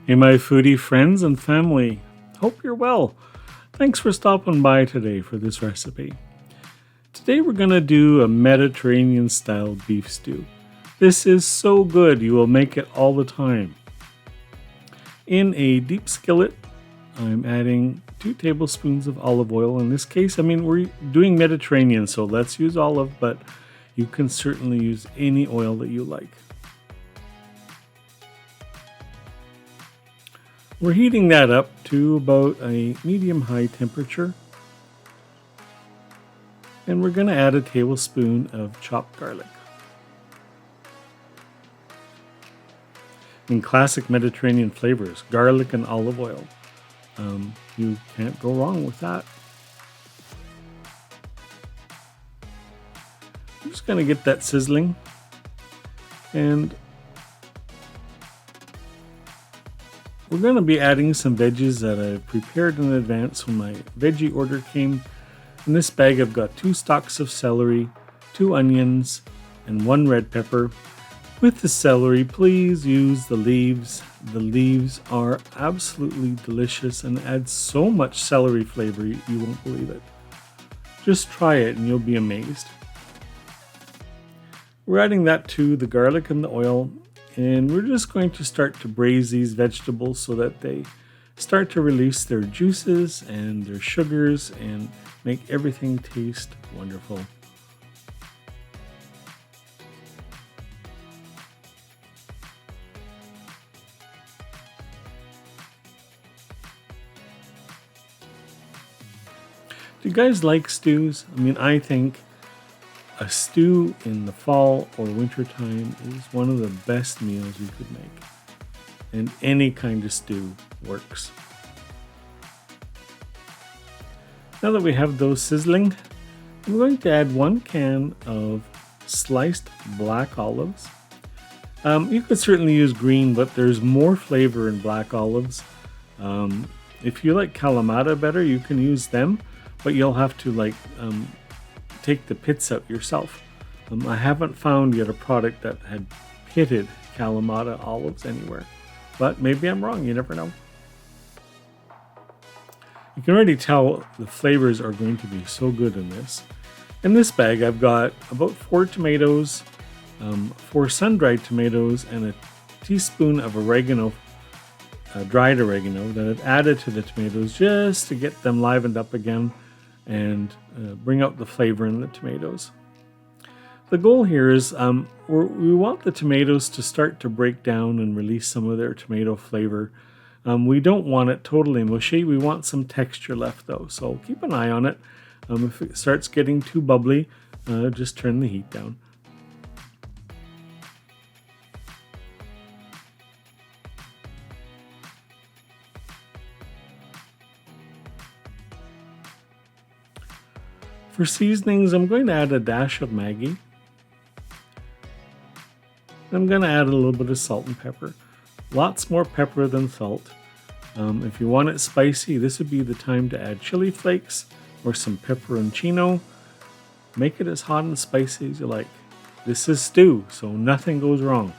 Hey, my foodie friends and family. Hope you're well. Thanks for stopping by today for this recipe. Today we're going to do a Mediterranean style beef stew. This is so good, you will make it all the time. In a deep skillet, I'm adding 2 tablespoons of olive oil. In this case, we're doing Mediterranean, so let's use olive, but you can certainly use any oil that you like. We're heating that up to about a medium-high temperature. And we're going to add a tablespoon of chopped garlic. In classic Mediterranean flavors, garlic and olive oil. You can't go wrong with that. I'm just going to get that sizzling. And we're going to be adding some veggies that I've prepared in advance when my veggie order came. In this bag I've got 2 stalks of celery, 2 onions, and 1 red pepper. With the celery, please use the leaves. The leaves are absolutely delicious and add so much celery flavor you won't believe it. Just try it and you'll be amazed. We're adding that to the garlic and the oil. And we're just going to start to braise these vegetables so that they start to release their juices and their sugars and make everything taste wonderful. Do you guys like stews? I think a stew in the fall or winter time is one of the best meals you could make. And any kind of stew works. Now that we have those sizzling, I'm going to add 1 can of sliced black olives. You could certainly use green, but there's more flavor in black olives. If you like Kalamata better, you can use them, but you'll have to take the pits out yourself. I haven't found yet a product that had pitted Kalamata olives anywhere, but maybe I'm wrong, you never know. You can already tell the flavors are going to be so good in this. In this bag I've got about 4 tomatoes, 4 sun-dried tomatoes, and a teaspoon of oregano, dried oregano that I've added to the tomatoes just to get them livened up again and bring out the flavor in the tomatoes. The goal here is we want the tomatoes to start to break down and release some of their tomato flavor. We don't want it totally mushy. We want some texture left though, so keep an eye on it. If it starts getting too bubbly, just turn the heat down. For seasonings, I'm going to add a dash of Maggi. I'm going to add a little bit of salt and pepper. Lots more pepper than salt. If you want it spicy, this would be the time to add chili flakes or some pepperoncino. Make it as hot and spicy as you like. This is stew, so nothing goes wrong.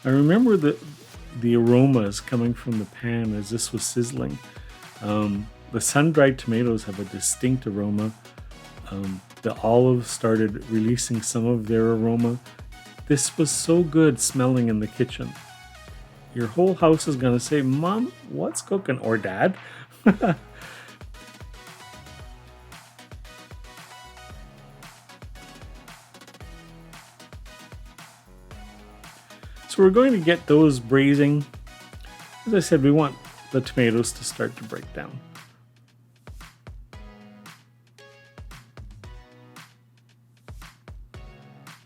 I remember the aromas coming from the pan as this was sizzling. The sun-dried tomatoes have a distinct aroma. The olives started releasing some of their aroma. This was so good smelling in the kitchen. Your whole house is going to say, "Mom, what's cooking?" or "Dad." So we're going to get those braising. As I said, we want the tomatoes to start to break down.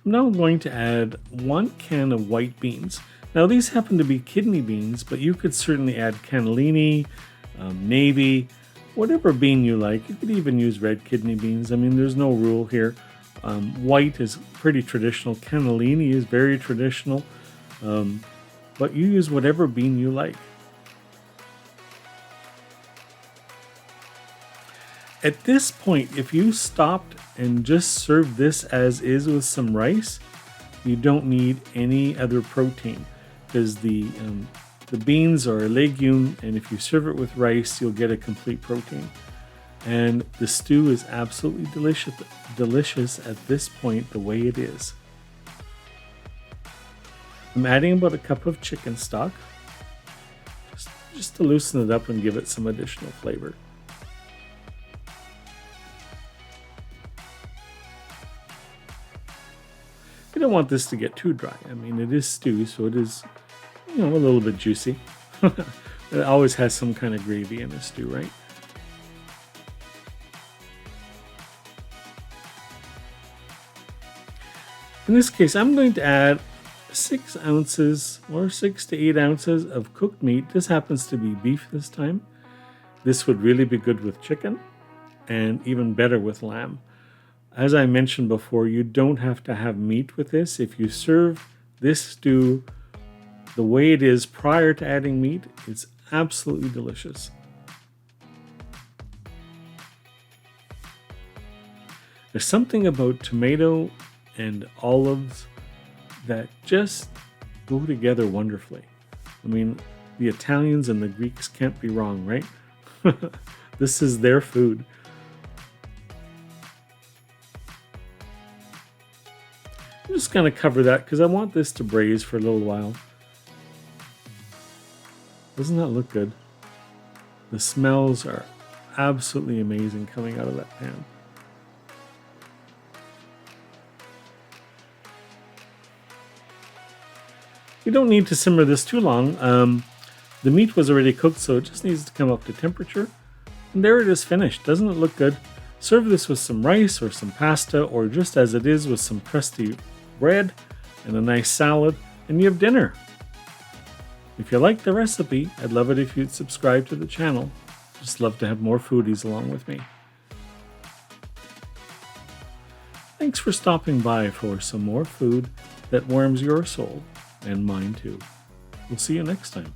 I'm now going to add 1 can of white beans. Now these happen to be kidney beans, but you could certainly add cannellini, navy, whatever bean you like. You could even use red kidney beans. There's no rule here. White is pretty traditional. Cannellini is very traditional. But you use whatever bean you like. At this point, if you stopped and just served this as is with some rice, you don't need any other protein, because the beans are a legume, and if you serve it with rice, you'll get a complete protein. And the stew is absolutely delicious at this point the way it is. I'm adding about a cup of chicken stock, just to loosen it up and give it some additional flavor. You don't want this to get too dry. I mean, it is stew, so it is, a little bit juicy. It always has some kind of gravy in a stew, right? In this case, I'm going to add 6 ounces or 6 to 8 ounces of cooked meat. This happens to be beef this time. This would really be good with chicken and even better with lamb. As I mentioned before, you don't have to have meat with this. If you serve this stew the way it is prior to adding meat, it's absolutely delicious. There's something about tomato and olives that just go together wonderfully. I mean, the Italians and the Greeks can't be wrong, right? This is their food. I'm just going to cover that because I want this to braise for a little while. Doesn't that look good? The smells are absolutely amazing coming out of that pan. You don't need to simmer this too long. The meat was already cooked, so it just needs to come up to temperature. And there it is finished. Doesn't it look good? Serve this with some rice or some pasta, or just as it is with some crusty bread and a nice salad, and you have dinner. If you like the recipe, I'd love it if you'd subscribe to the channel. Just love to have more foodies along with me. Thanks for stopping by for some more food that warms your soul and mine too. We'll see you next time.